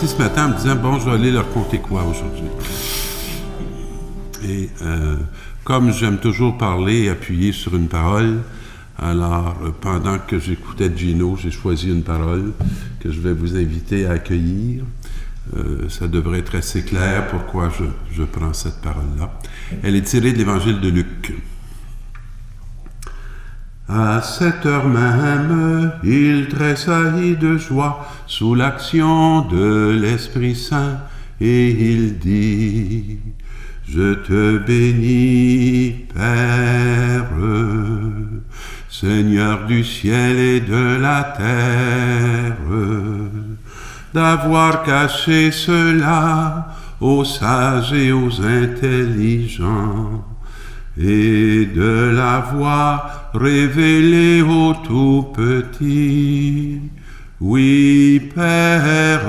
parti ce matin en me disant, bon, je vais aller leur compter quoi aujourd'hui? Et comme j'aime toujours parler et appuyer sur une parole, alors pendant que j'écoutais Gino, j'ai choisi une parole que je vais vous inviter à accueillir. Ça devrait être assez clair pourquoi je prends cette parole-là. Elle est tirée de l'Évangile de Luc. À cette heure même, il tressaillit de joie sous l'action de l'Esprit Saint, et il dit, « Je te bénis, Père, Seigneur du ciel et de la terre, d'avoir caché cela aux sages et aux intelligents, et de l'avoir révélé aux tout petits. Oui, Père,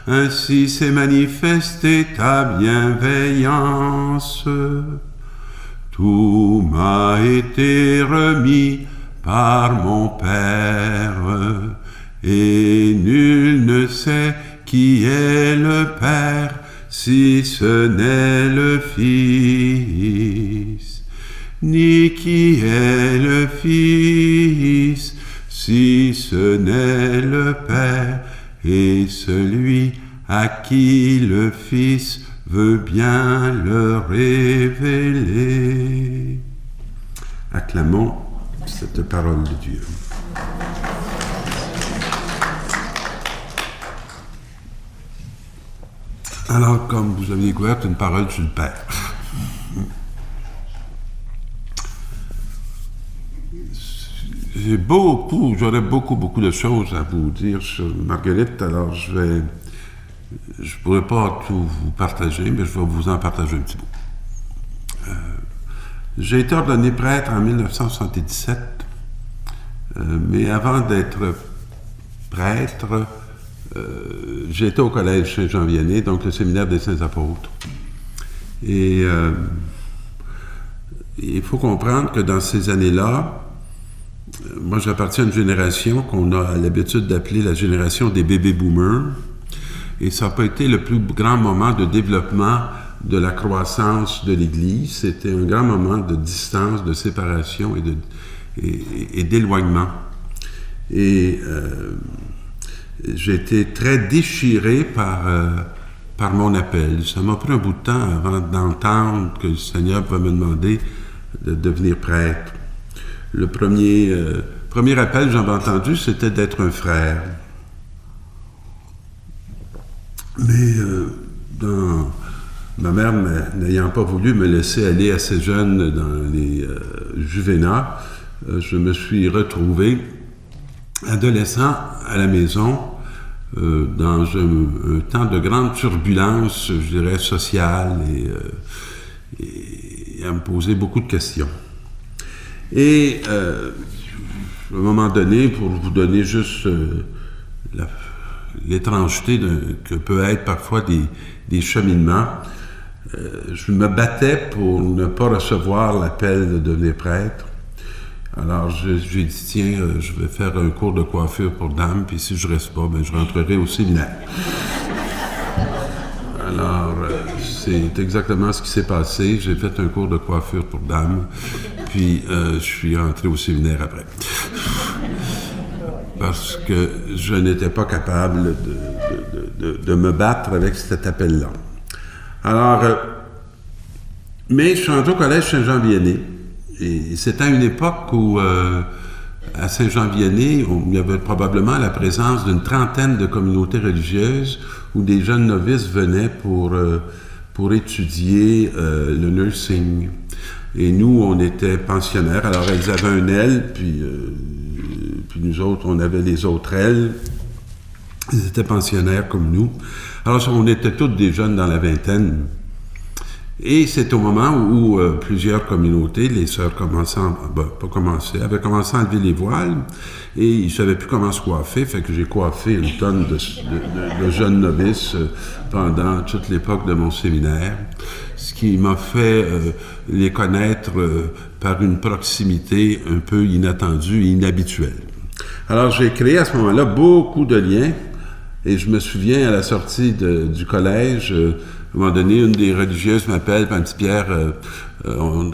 ainsi s'est manifestée ta bienveillance. Tout m'a été remis par mon Père, et nul ne sait qui est le Père, si ce n'est le Fils, ni qui est le Fils, si ce n'est le Père, et celui à qui le Fils veut bien le révéler. Acclamons cette parole de Dieu. Alors, comme vous avez découvert, une parole sur le Père. J'aurais beaucoup de choses à vous dire sur Marguerite, alors je ne pourrais pas tout vous partager, mais je vais vous en partager un petit bout. J'ai été ordonné prêtre en 1977, mais avant d'être prêtre, j'étais au collège Saint-Jean-Vianney, donc le séminaire des Saints-Apôtres. Et il faut comprendre que dans ces années-là, moi j'appartiens à une génération qu'on a l'habitude d'appeler la génération des baby-boomers, et ça n'a pas été le plus grand moment de développement de la croissance de l'Église. C'était un grand moment de distance, de séparation et d'éloignement. Et j'ai été très déchiré par mon appel. Ça m'a pris un bout de temps avant d'entendre que le Seigneur va me demander de devenir prêtre. Le premier appel que j'avais entendu, c'était d'être un frère. Mais ma mère n'ayant pas voulu me laisser aller assez jeune dans les juvénats, je me suis retrouvé adolescent à la maison, dans un temps de grande turbulence, je dirais, sociale, et à me poser beaucoup de questions. Et à un moment donné, pour vous donner juste l'étrangeté que peut être parfois des cheminements, je me battais pour ne pas recevoir l'appel de devenir prêtre. Alors, j'ai dit, tiens, je vais faire un cours de coiffure pour dames, puis si je reste pas, ben, je rentrerai au séminaire. Alors, c'est exactement ce qui s'est passé. J'ai fait un cours de coiffure pour dames, puis je suis rentré au séminaire après. Parce que je n'étais pas capable de me battre avec cet appel-là. Alors, mais je suis rentré au collège Saint-Jean-Vianney. Et c'était à une époque où, à Saint-Jean-Vianney, il y avait probablement la présence d'une trentaine de communautés religieuses où des jeunes novices venaient pour étudier le nursing. Et nous, on était pensionnaires. Alors, elles avaient un aile, puis nous autres, on avait les autres ailes. Ils étaient pensionnaires comme nous. Alors, on était tous des jeunes dans la vingtaine. Et c'est au moment où plusieurs communautés, les sœurs avaient commencé à enlever les voiles, et ils ne savaient plus comment se coiffer, fait que j'ai coiffé une tonne de jeunes novices pendant toute l'époque de mon séminaire, ce qui m'a fait les connaître par une proximité un peu inattendue et inhabituelle. Alors j'ai créé à ce moment-là beaucoup de liens Et je me souviens, à la sortie du collège, à un moment donné, une des religieuses m'appelle, puis elle me dit, Pierre,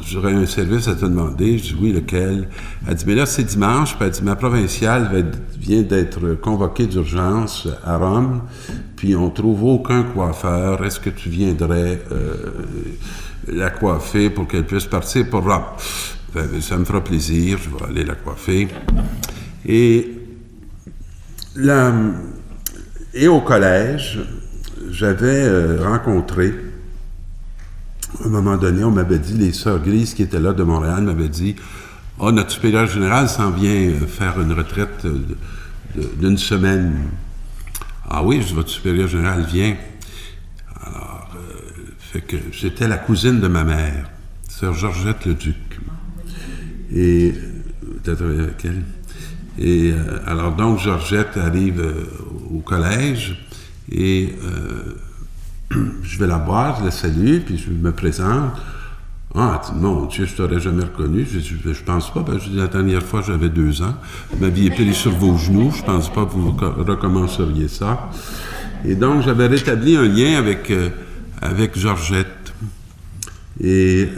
j'aurais un service à te demander. Je dis, oui, lequel? Elle dit, mais là, c'est dimanche, puis elle dit, ma provinciale vient d'être convoquée d'urgence à Rome, puis on trouve aucun coiffeur. Est-ce que tu viendrais la coiffer pour qu'elle puisse partir pour Rome? Ça me fera plaisir, je vais aller la coiffer. Et au collège, j'avais rencontré, à un moment donné, on m'avait dit, les sœurs Grises qui étaient là de Montréal m'avaient dit, « Ah, notre supérieur général s'en vient faire une retraite d'une semaine. » Ah oui, je dis, « Votre supérieur général vient. » Alors, fait que j'étais la cousine de ma mère, sœur Georgette Leduc. Et, peut-être avec elle. Et alors donc, Georgette arrive au collège et je vais la voir, je la salue, puis je me présente. Ah, mon Dieu, je t'aurais jamais reconnu. Je pense pas. Je dis, la dernière fois, j'avais 2 ans. Vous m'aviez pris sur vos genoux. Je pense pas que vous recommenceriez ça. Et donc, j'avais rétabli un lien avec Georgette. Et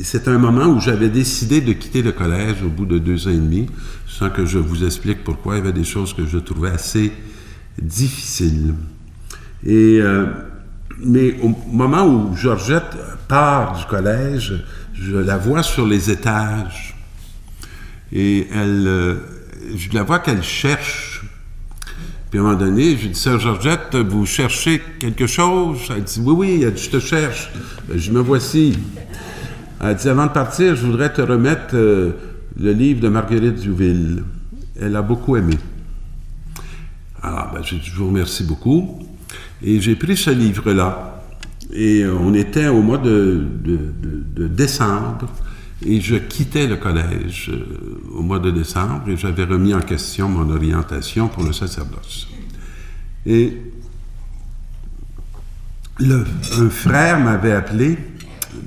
c'est un moment où j'avais décidé de quitter le collège au bout de 2 ans et demi, sans que je vous explique pourquoi. Il y avait des choses que je trouvais assez difficiles. Mais au moment où Georgette part du collège, je la vois sur les étages. Et je la vois qu'elle cherche. Puis à un moment donné, je dis, Sœur Georgette, vous cherchez quelque chose? Elle dit, oui, elle dit, je te cherche. Je me voici. Elle dit, avant de partir, je voudrais te remettre le livre de Marguerite Diouville. Elle a beaucoup aimé. Alors, j'ai dit, je vous remercie beaucoup. Et j'ai pris ce livre-là. Et on était au mois de décembre. Et je quittais le collège au mois de décembre. Et j'avais remis en question mon orientation pour le sacerdoce. Et un frère m'avait appelé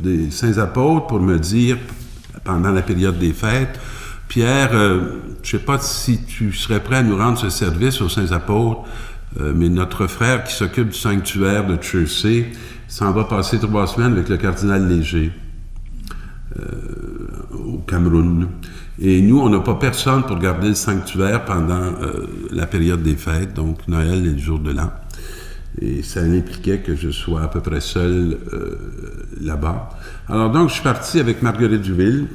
des Saints Apôtres pour me dire, pendant la période des fêtes, « Pierre, je ne sais pas si tu serais prêt à nous rendre ce service aux Saints Apôtres, mais notre frère qui s'occupe du sanctuaire de Chelsea s'en va passer 3 semaines avec le cardinal Léger au Cameroun. Et nous, on n'a pas personne pour garder le sanctuaire pendant la période des fêtes, donc Noël et le jour de l'an. Et ça impliquait que je sois à peu près seul là-bas. Alors donc, je suis parti avec Marguerite Diouville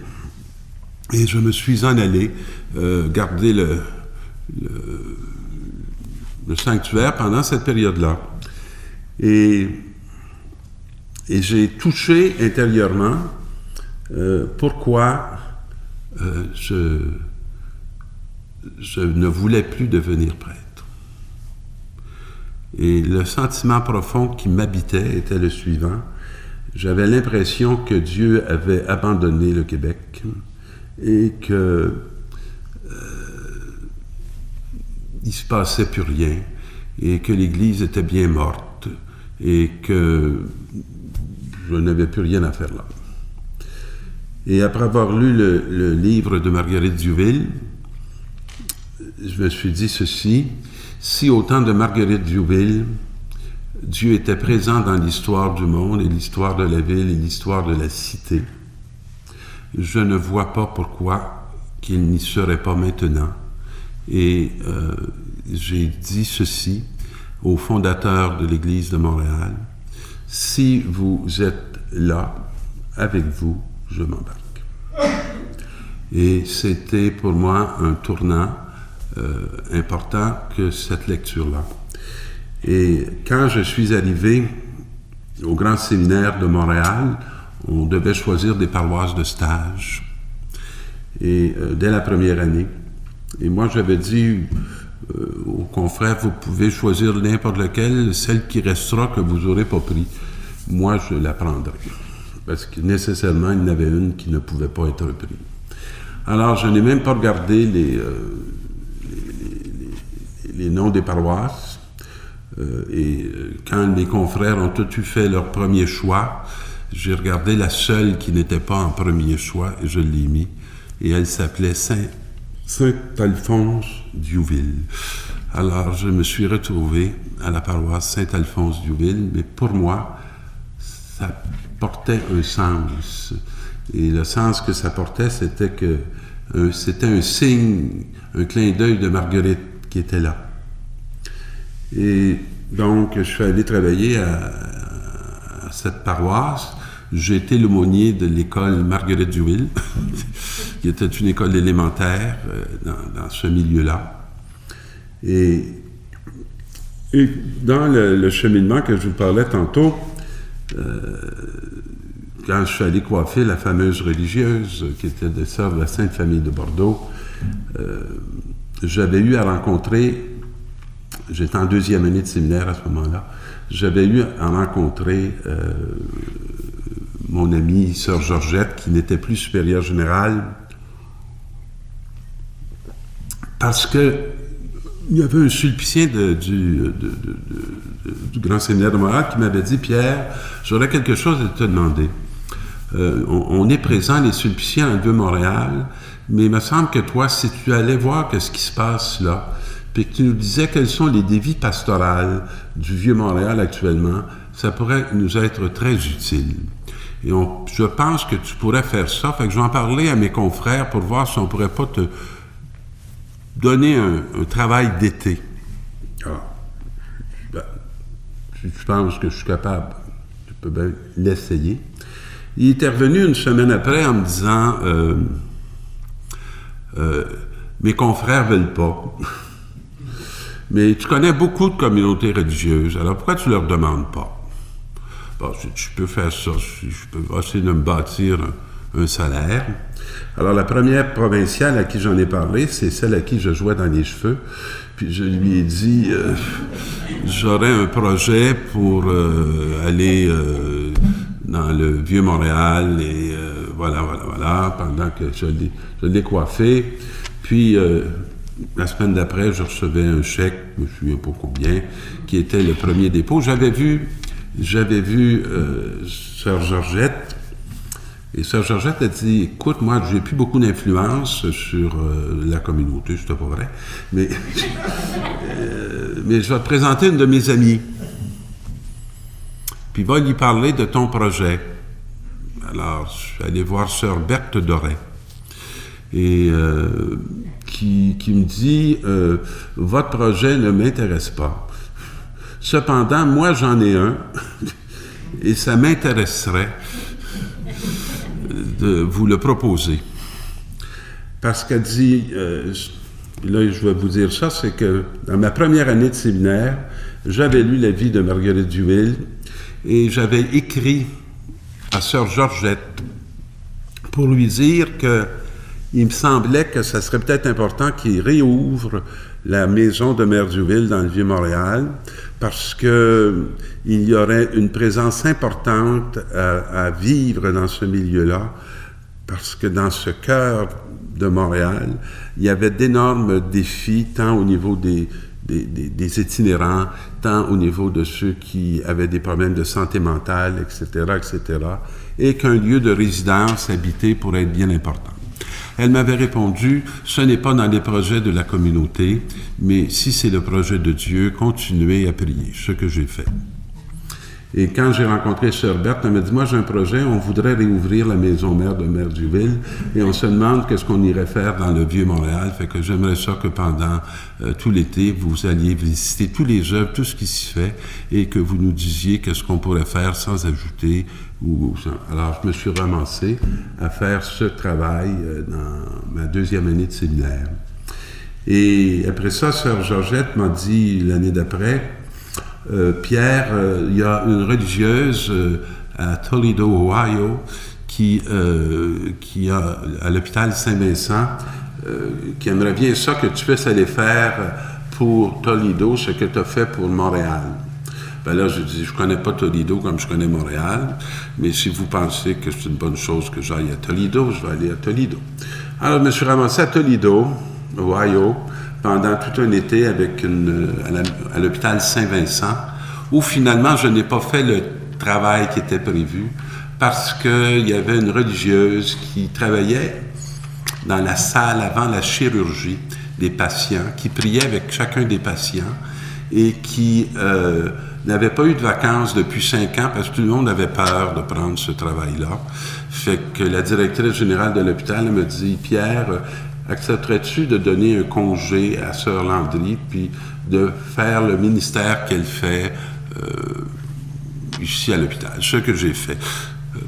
et je me suis en allé garder le sanctuaire pendant cette période-là. Et j'ai touché intérieurement pourquoi je ne voulais plus devenir prêtre. Et le sentiment profond qui m'habitait était le suivant. J'avais l'impression que Dieu avait abandonné le Québec et que il se passait plus rien et que l'Église était bien morte et que je n'avais plus rien à faire là. Et après avoir lu le livre de Marguerite Diouville, je me suis dit ceci: si au temps de Marguerite Diouville, Dieu était présent dans l'histoire du monde et l'histoire de la ville et l'histoire de la cité, je ne vois pas pourquoi qu'il n'y serait pas maintenant. Et j'ai dit ceci au fondateur de l'Église de Montréal: si vous êtes là, avec vous, je m'embarque. Et c'était pour moi un tournant important que cette lecture-là. Et quand je suis arrivé au Grand Séminaire de Montréal, on devait choisir des paroisses de stage. Et dès la première année. Et moi, j'avais dit aux confrères, vous pouvez choisir n'importe laquelle, celle qui restera que vous n'aurez pas pris. Moi, je la prendrai. Parce que nécessairement, il y en avait une qui ne pouvait pas être prise. Alors, je n'ai même pas regardé les noms des paroisses. Et quand les confrères ont tous fait leur premier choix, j'ai regardé la seule qui n'était pas en premier choix et je l'ai mis. Et elle s'appelait Saint-Alphonse Diouville. Alors, je me suis retrouvé à la paroisse Saint-Alphonse-Diouville, mais pour moi, ça portait un sens. Et le sens que ça portait, c'était que c'était un signe, un clin d'œil de Marguerite qui était là. Et donc, je suis allé travailler à cette paroisse. J'ai été l'aumônier de l'école Marguerite-Diouville, qui était une école élémentaire dans ce milieu-là. Et dans le cheminement que je vous parlais tantôt, quand je suis allé coiffer la fameuse religieuse qui était de sœur de la Sainte Famille de Bordeaux, j'avais eu à rencontrer, j'étais en 2e année de séminaire à ce moment-là, j'avais eu à rencontrer mon amie sœur Georgette, qui n'était plus supérieure générale, parce que il y avait un sulpicien du Grand Séminaire de Montréal qui m'avait dit « Pierre, j'aurais quelque chose à te demander. On est présent, les sulpiciens, dans le Vieux-Montréal, mais il me semble que toi, si tu allais voir ce qui se passe là, puis que tu nous disais quelles sont les défis pastorales du Vieux-Montréal actuellement, ça pourrait nous être très utile. Et je pense que tu pourrais faire ça. Fait que je vais en parler à mes confrères pour voir si on pourrait pas te donner un travail d'été. Alors, je pense que je suis capable. Je peux bien l'essayer. Il est revenu une semaine après en me disant mes confrères veulent pas. Mais tu connais beaucoup de communautés religieuses, alors pourquoi tu leur demandes pas? Bon, je peux faire ça, je peux essayer de me bâtir un salaire. Alors, la première provinciale à qui j'en ai parlé, c'est celle à qui je jouais dans les cheveux. Puis je lui ai dit, j'aurais un projet pour aller dans le Vieux-Montréal et voilà, pendant que je l'ai coiffé. Puis, la semaine d'après, je recevais un chèque, je ne me souviens pas combien, qui était le premier dépôt. J'avais vu sœur Georgette, et sœur Georgette a dit, écoute, moi, j'ai plus beaucoup d'influence sur la communauté, c'était pas vrai, mais je vais te présenter une de mes amies. Puis va lui parler de ton projet. Alors, je suis allé voir sœur Berthe Doré, et qui me dit, votre projet ne m'intéresse pas. Cependant, moi, j'en ai un, et ça m'intéresserait de vous le proposer. Parce qu'elle dit, là, je vais vous dire ça, c'est que dans ma première année de séminaire, j'avais lu la vie de Marguerite Diouville, et j'avais écrit à sœur Georgette pour lui dire que il me semblait que ça serait peut-être important qu'il réouvre la maison de Mère Diouville dans le Vieux-Montréal, parce que il y aurait une présence importante à vivre dans ce milieu-là, parce que dans ce cœur de Montréal, il y avait d'énormes défis, tant au niveau des itinérants, tant au niveau de ceux qui avaient des problèmes de santé mentale, etc., et qu'un lieu de résidence habité pourrait être bien important. Elle m'avait répondu, ce n'est pas dans les projets de la communauté, mais si c'est le projet de Dieu, continuez à prier, ce que j'ai fait. Et quand j'ai rencontré sœur Berthe, elle m'a dit, moi j'ai un projet, on voudrait réouvrir la maison mère de Mère Diouville, et on se demande qu'est-ce qu'on irait faire dans le Vieux-Montréal, fait que j'aimerais ça que pendant tout l'été, vous alliez visiter tous les œuvres, tout ce qui s'y fait, et que vous nous disiez qu'est-ce qu'on pourrait faire sans ajouter. Alors, je me suis ramassé à faire ce travail dans ma 2e année de séminaire. Et après ça, sœur Georgette m'a dit l'année d'après, Pierre, il y a une religieuse à Toledo, Ohio, qui a à l'hôpital Saint-Vincent, qui aimerait bien ça que tu puisses aller faire pour Toledo ce que tu as fait pour Montréal. Ben là, je dis, je connais pas Toledo comme je connais Montréal, mais si vous pensez que c'est une bonne chose que j'aille à Toledo, je vais aller à Toledo. Alors, je me suis ramassé à Toledo, Ohio, pendant tout un été à l'hôpital Saint-Vincent, où finalement, je n'ai pas fait le travail qui était prévu, parce qu'il y avait une religieuse qui travaillait dans la salle avant la chirurgie. des patients, qui priait avec chacun des patients et qui n'avait pas eu de vacances depuis 5 ans parce que tout le monde avait peur de prendre ce travail-là. Fait que la directrice générale de l'hôpital me dit « Pierre, accepterais-tu de donner un congé à Sœur Landry puis de faire le ministère qu'elle fait ici à l'hôpital? » Ce que j'ai fait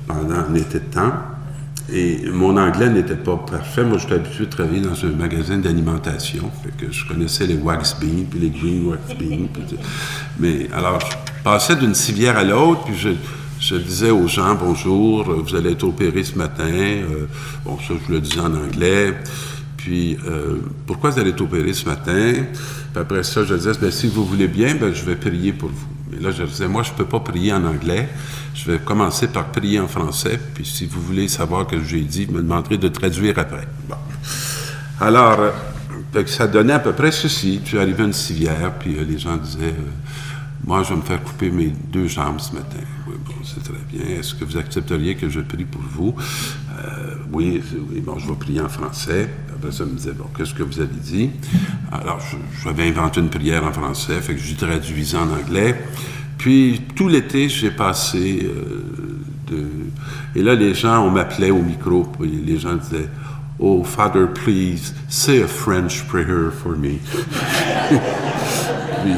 pendant un été de temps. Et mon anglais n'était pas parfait. Moi, j'étais habitué de travailler dans un magasin d'alimentation. Fait que je connaissais les wax beans, puis les green wax beans. Mais alors, je passais d'une civière à l'autre, puis je disais aux gens, bonjour, vous allez être opéré ce matin. Bon, ça, je le disais en anglais. Puis, pourquoi vous allez être opéré ce matin? Puis après ça, je disais, bien, si vous voulez bien, ben, je vais prier pour vous. Mais là, je disais, moi, je ne peux pas prier en anglais. Je vais commencer par prier en français. Puis, si vous voulez savoir ce que j'ai dit, vous me demanderez de traduire après. Bon. Alors, ça donnait à peu près ceci. Je suis arrivé à une civière, puis les gens disaient, moi, je vais me faire couper mes 2 jambes ce matin. Oui, bon, c'est très bien. Est-ce que vous accepteriez que je prie pour vous? Oui, bon, je vais prier en français. Après ça, me disait, bon, qu'est-ce que vous avez dit? Alors, j'avais inventé une prière en français, fait que je traduisais en anglais. Puis, tout l'été, j'ai passé Et là, les gens, on m'appelait au micro, puis les gens disaient, « Oh, Father, please, say a French prayer for me. » Puis,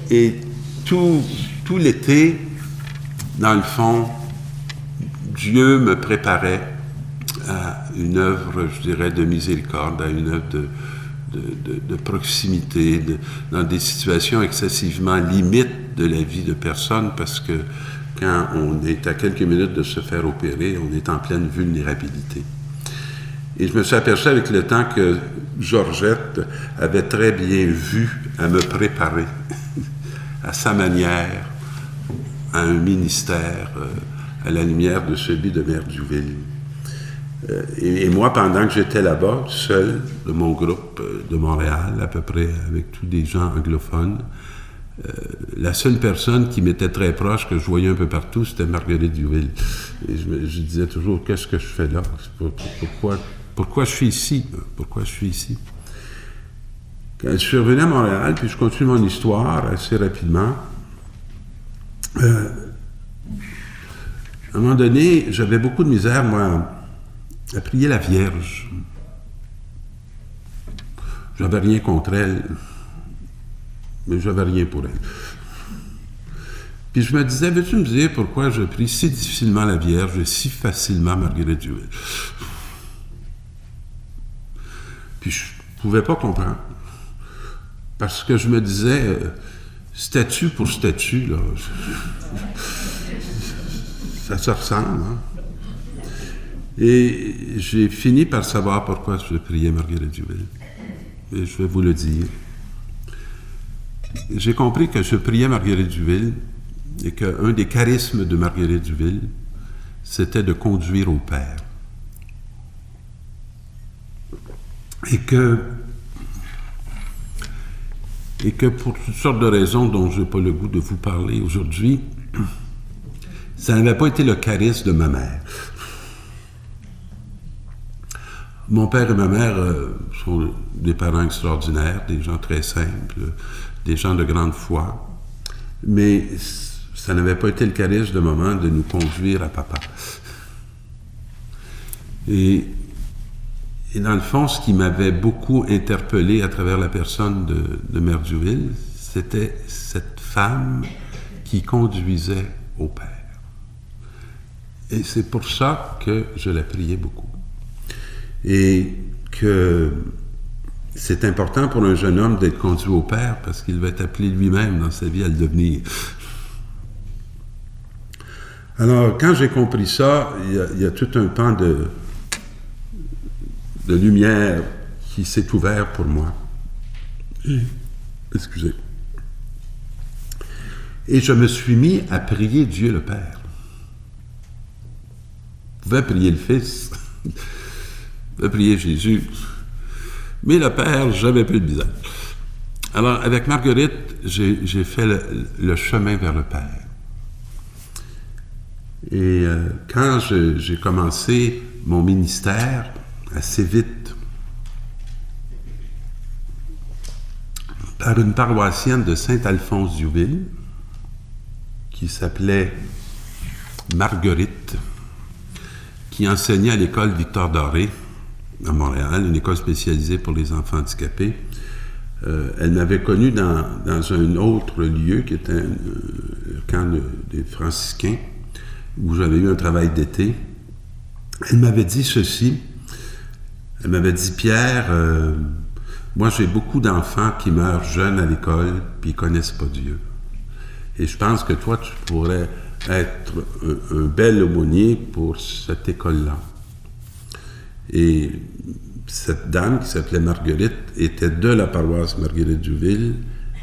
et tout l'été, dans le fond, Dieu me préparait à une œuvre, je dirais, de miséricorde, à une œuvre de proximité, dans des situations excessivement limites de la vie de personnes, parce que quand on est à quelques minutes de se faire opérer, on est en pleine vulnérabilité. Et je me suis aperçu avec le temps que Georgette avait très bien vu à me préparer à sa manière à un ministère à la lumière de celui de Merduville. Et moi, pendant que j'étais là-bas, seul, de mon groupe de Montréal, à peu près avec tous des gens anglophones, la seule personne qui m'était très proche, que je voyais un peu partout, c'était Marguerite Duville. Et je disais toujours, qu'est-ce que je fais là? Pourquoi je suis ici? Pourquoi je suis ici? Quand je suis revenu à Montréal, puis je continue mon histoire assez rapidement, à un moment donné, j'avais beaucoup de misère, moi, à prier la Vierge. J'avais rien contre elle, mais j'avais rien pour elle. Puis je me disais, veux-tu me dire pourquoi je prie si difficilement la Vierge et si facilement Marguerite Duville? Puis je ne pouvais pas comprendre. Parce que je me disais, statue pour statue, là, ça se ressemble, hein? Et j'ai fini par savoir pourquoi je priais Marguerite Duville. Et je vais vous le dire. J'ai compris que je priais Marguerite Duville et qu'un des charismes de Marguerite Duville, c'était de conduire au Père. Et que pour toutes sortes de raisons dont je n'ai pas le goût de vous parler aujourd'hui, ça n'avait pas été le charisme de ma mère. Mon père et ma mère sont des parents extraordinaires, des gens très simples, des gens de grande foi, mais ça n'avait pas été le charisme de maman de nous conduire à papa. Et dans le fond, ce qui m'avait beaucoup interpellé à travers la personne de Merduville, c'était cette femme qui conduisait au Père. Et c'est pour ça que je la priais beaucoup. Et que c'est important pour un jeune homme d'être conduit au Père parce qu'il va être appelé lui-même dans sa vie à le devenir. Alors, quand j'ai compris ça, il y a tout un pan de lumière qui s'est ouvert pour moi. Excusez. Et je me suis mis à prier Dieu le Père. Je pouvais prier le Fils, je pouvais prier Jésus, mais le Père, j'avais plus de misère. Alors, avec Marguerite, j'ai fait le chemin vers le Père. Et quand j'ai commencé mon ministère, assez vite, par une paroissienne de Saint-Alphonse-Diouville qui s'appelait Marguerite, qui enseignait à l'école Victor-Doré à Montréal, une école spécialisée pour les enfants handicapés. Elle m'avait connu dans un autre lieu qui était un camp des franciscains, où j'avais eu un travail d'été. Elle m'avait dit ceci. Elle m'avait dit, Pierre, moi j'ai beaucoup d'enfants qui meurent jeunes à l'école puis ils connaissent pas Dieu. Et je pense que toi, tu pourrais être un bel aumônier pour cette école-là. Et cette dame qui s'appelait Marguerite était de la paroisse Marguerite-Diouville,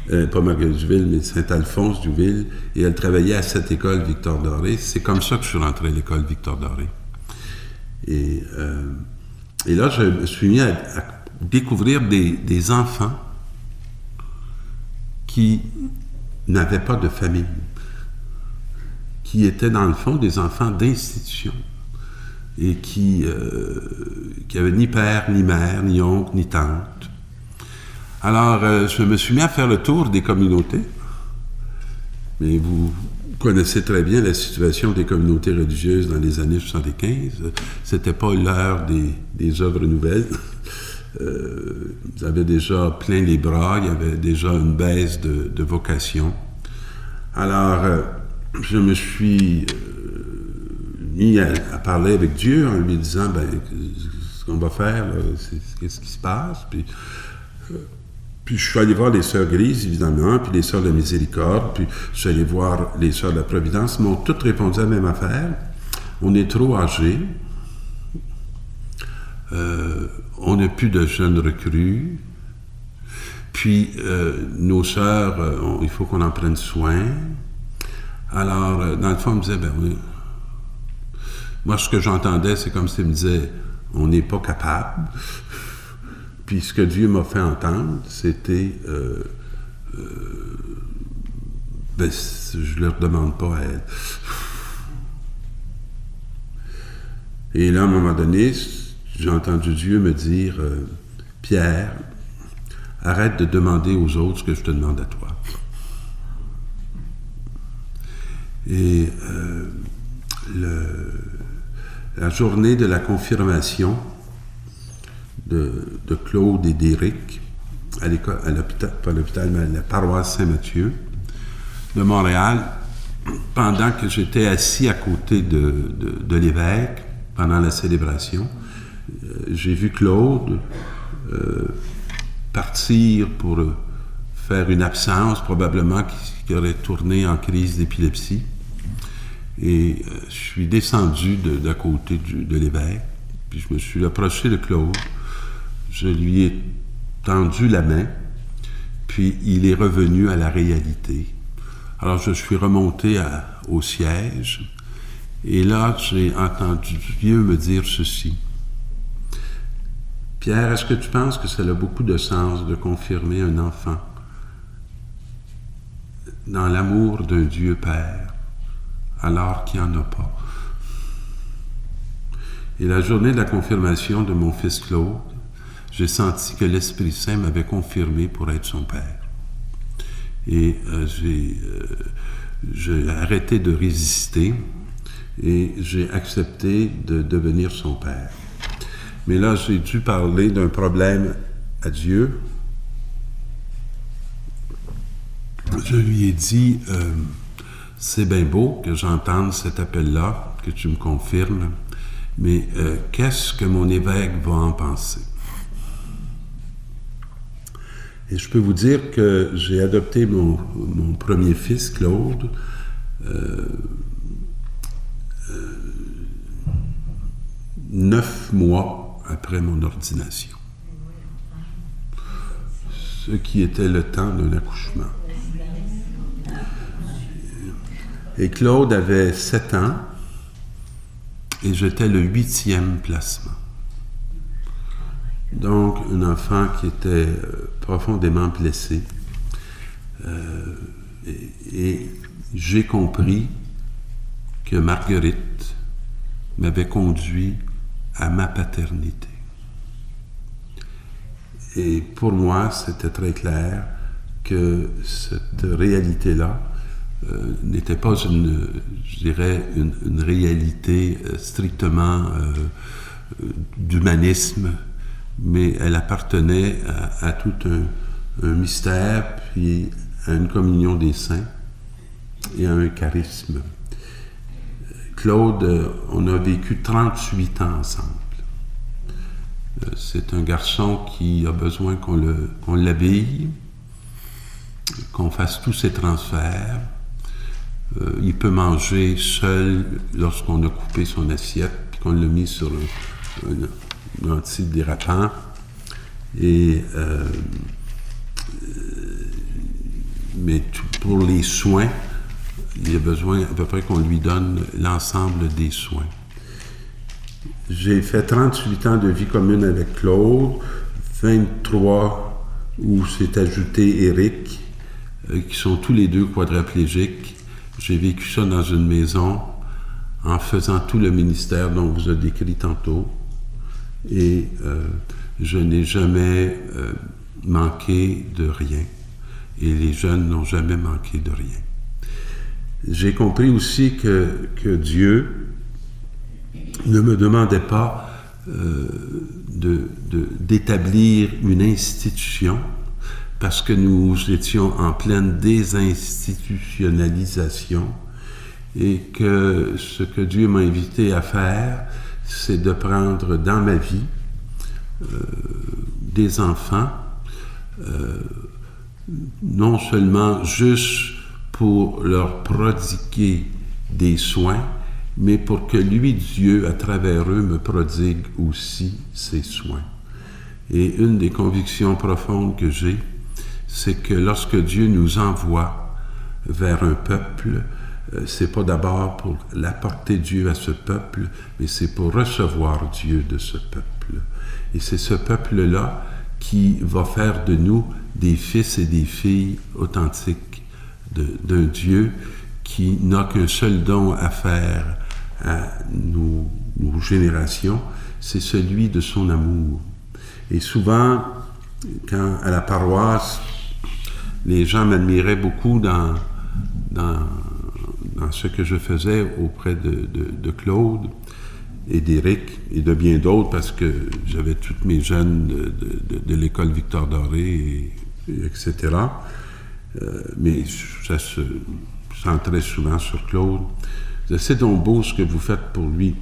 pas Marguerite-Diouville, mais Saint-Alphonse-Diouville, et elle travaillait à cette école Victor-Doré. C'est comme ça que je suis rentré à l'école Victor-Doré. Et là, je me suis mis à découvrir des enfants qui n'avaient pas de famille, qui étaient dans le fond des enfants d'institution et qui avaient ni père, ni mère, ni oncle, ni tante. Alors, je me suis mis à faire le tour des communautés. Mais vous connaissez très bien la situation des communautés religieuses dans les années 75. C'était pas l'heure des œuvres nouvelles. Ils avaient déjà plein les bras, il y avait déjà une baisse de vocation. Alors, je me suis mis à parler avec Dieu en lui disant, ce qu'on va faire, là, qu'est-ce qui se passe? Puis je suis allé voir les Sœurs Grises, évidemment, puis les Sœurs de la Miséricorde, puis je suis allé voir les Sœurs de la Providence. Ils m'ont toutes répondu à la même affaire. On est trop âgés. On n'a plus de jeunes recrues. Puis, nos sœurs, il faut qu'on en prenne soin. Alors, dans le fond, on me disait, moi, ce que j'entendais, c'est comme s'ils me disaient, on n'est pas capable. Puis, ce que Dieu m'a fait entendre, c'était, je ne leur demande pas à elles. Et là, à un moment donné, j'ai entendu Dieu me dire, Pierre, arrête de demander aux autres ce que je te demande à toi. Et la journée de la confirmation de Claude et d'Éric, à l'hôpital, pas l'hôpital, mais à la paroisse Saint-Mathieu de Montréal, pendant que j'étais assis à côté de l'évêque, pendant la célébration, j'ai vu Claude partir pour faire une absence, probablement qui aurait tourné en crise d'épilepsie. Et je suis descendu d'à côté de l'évêque, puis je me suis approché de Claude. Je lui ai tendu la main, puis il est revenu à la réalité. Alors je suis remonté au siège, et là j'ai entendu Dieu me dire ceci. Pierre, est-ce que tu penses que ça a beaucoup de sens de confirmer un enfant dans l'amour d'un Dieu Père, alors qu'il n'y en a pas? Et la journée de la confirmation de mon fils Claude, j'ai senti que l'Esprit Saint m'avait confirmé pour être son Père. Et j'ai arrêté de résister et j'ai accepté de devenir son Père. Mais là, j'ai dû parler d'un problème à Dieu. Je lui ai dit, c'est bien beau que j'entende cet appel-là, que tu me confirmes, mais qu'est-ce que mon évêque va en penser? Et je peux vous dire que j'ai adopté mon premier fils, Claude, 9 mois après mon ordination. Ce qui était le temps d'un accouchement. Et Claude avait 7 ans et j'étais le 8e placement. Donc, un enfant qui était profondément blessé. Et j'ai compris que Marguerite m'avait conduit à ma paternité. Et pour moi, c'était très clair. que cette réalité-là n'était pas une réalité strictement d'humanisme, mais elle appartenait à tout un mystère, puis à une communion des saints et à un charisme. Claude, on a vécu 38 ans ensemble. C'est un garçon qui a besoin qu'on l'habille, qu'on fasse tous ses transferts. Il peut manger seul lorsqu'on a coupé son assiette, puis qu'on l'a mis sur un antidérapant. Et mais pour les soins, il a besoin à peu près qu'on lui donne l'ensemble des soins. J'ai fait 38 ans de vie commune avec Claude, 23 où s'est ajouté Éric, qui sont tous les deux quadraplégiques. J'ai vécu ça dans une maison en faisant tout le ministère dont on vous a décrit tantôt. Et je n'ai jamais manqué de rien. Et les jeunes n'ont jamais manqué de rien. J'ai compris aussi que Dieu ne me demandait pas d'établir une institution parce que nous étions en pleine désinstitutionnalisation et que ce que Dieu m'a invité à faire, c'est de prendre dans ma vie des enfants, non seulement juste pour leur prodiguer des soins, mais pour que lui, Dieu, à travers eux, me prodigue aussi ses soins. Et une des convictions profondes que j'ai, c'est que lorsque Dieu nous envoie vers un peuple, c'est pas d'abord pour l'apporter Dieu à ce peuple, mais c'est pour recevoir Dieu de ce peuple. Et c'est ce peuple-là qui va faire de nous des fils et des filles authentiques d'un Dieu qui n'a qu'un seul don à faire à nos générations, c'est celui de son amour. Et souvent, quand à la paroisse, les gens m'admiraient beaucoup dans ce que je faisais auprès de Claude et d'Éric et de bien d'autres, parce que j'avais tous mes jeunes de l'école Victor Doré, etc. Mais ça se centrait souvent sur Claude. Je disais, c'est donc beau ce que vous faites pour lui.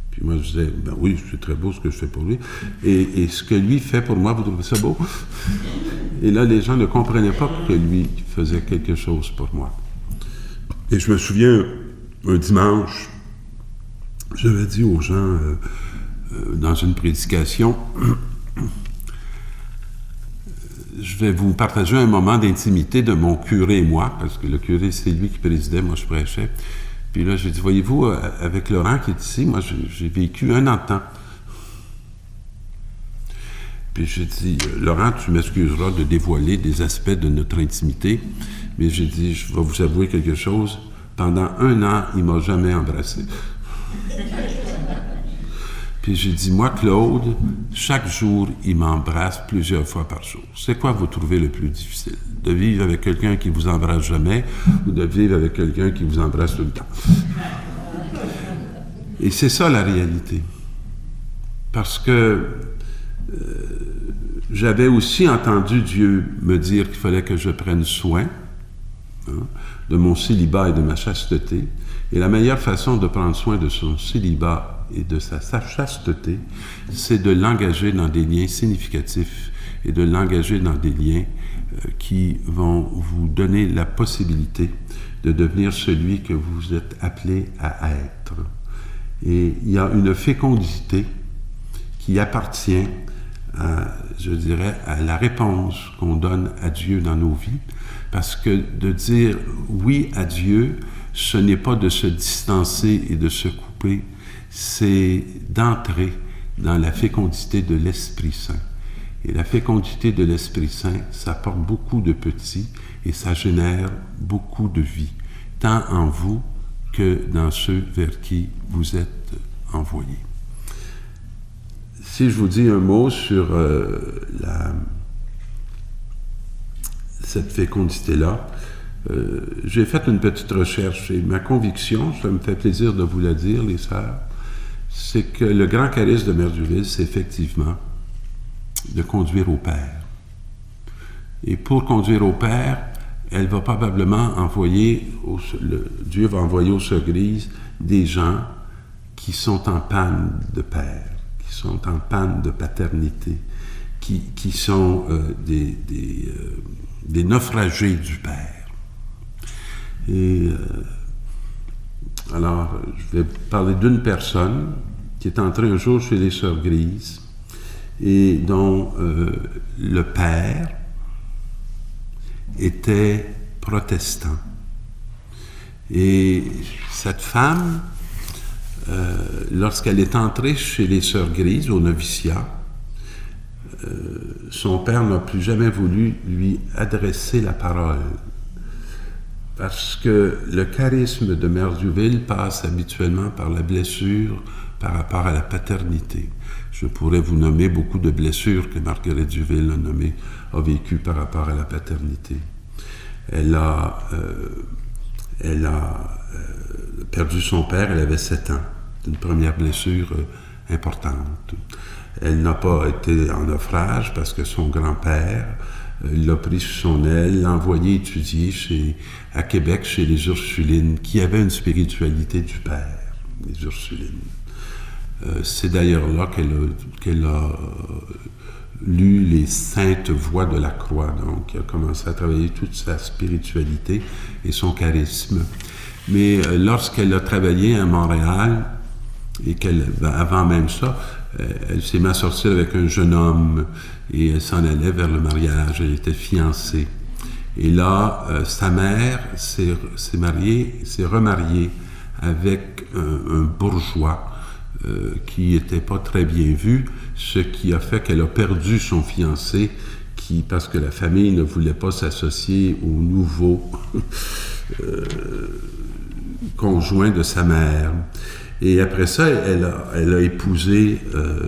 Puis moi, je disais, ben oui, c'est très beau ce que je fais pour lui. Et ce que lui fait pour moi, vous trouvez ça beau? Et là, les gens ne comprenaient pas que lui faisait quelque chose pour moi. Et je me souviens, un dimanche, j'avais dit aux gens, dans une prédication, je vais vous partager un moment d'intimité de mon curé et moi, parce que le curé, c'est lui qui présidait, moi je prêchais. Puis là, j'ai dit, voyez-vous, avec Laurent qui est ici, moi j'ai vécu 1 an de temps. Puis j'ai dit, Laurent, tu m'excuseras de dévoiler des aspects de notre intimité, mais j'ai dit, je vais vous avouer quelque chose, pendant 1 an, il ne m'a jamais embrassé. Puis j'ai dit, moi, Claude, chaque jour, il m'embrasse plusieurs fois par jour. C'est quoi vous trouvez le plus difficile? De vivre avec quelqu'un qui vous embrasse jamais ou de vivre avec quelqu'un qui vous embrasse tout le temps? Et c'est ça la réalité. Parce que j'avais aussi entendu Dieu me dire qu'il fallait que je prenne soin de mon célibat et de ma chasteté. Et la meilleure façon de prendre soin de son célibat et de sa chasteté, c'est de l'engager dans des liens significatifs et de l'engager dans des liens qui vont vous donner la possibilité de devenir celui que vous êtes appelé à être. Et il y a une fécondité qui appartient à, je dirais, à la réponse qu'on donne à Dieu dans nos vies, parce que de dire oui à Dieu, ce n'est pas de se distancer et de se couper, c'est d'entrer dans la fécondité de l'Esprit Saint. Et la fécondité de l'Esprit Saint, ça porte beaucoup de petits et ça génère beaucoup de vie, tant en vous que dans ceux vers qui vous êtes envoyés. Si je vous dis un mot sur cette fécondité-là. J'ai fait une petite recherche et ma conviction, ça me fait plaisir de vous la dire, les sœurs, c'est que le grand charisme de Mère Duville, c'est effectivement de conduire au Père. Et pour conduire au Père, elle va probablement Dieu va envoyer aux Sœurs Grises des gens qui sont en panne de Père, qui sont en panne de paternité, qui sont des naufragés du Père. Et alors, je vais parler d'une personne qui est entrée un jour chez les Sœurs Grises et dont le père était protestant. Et cette femme, lorsqu'elle est entrée chez les Sœurs Grises au noviciat, son père n'a plus jamais voulu lui adresser la parole. Parce que le charisme de Mère Duville passe habituellement par la blessure par rapport à la paternité. Je pourrais vous nommer beaucoup de blessures que Marguerite Duville a vécues par rapport à la paternité. Elle a perdu son père, elle avait 7 ans. C'est une première blessure importante. Elle n'a pas été en naufrage parce que son grand-père l'a pris sous son aile, l'a envoyé étudier à Québec chez les Ursulines, qui avaient une spiritualité du Père, les Ursulines. C'est d'ailleurs là qu'elle a lu les saintes voies de la croix, donc elle a commencé à travailler toute sa spiritualité et son charisme. Mais lorsqu'elle a travaillé à Montréal, et avant même ça, elle s'est mise à sortir avec un jeune homme et elle s'en allait vers le mariage. Elle était fiancée. Et là, sa mère s'est remariée avec un bourgeois qui n'était pas très bien vu, ce qui a fait qu'elle a perdu son fiancé, parce que la famille ne voulait pas s'associer au nouveau conjoint de sa mère. Et après ça, elle a épousé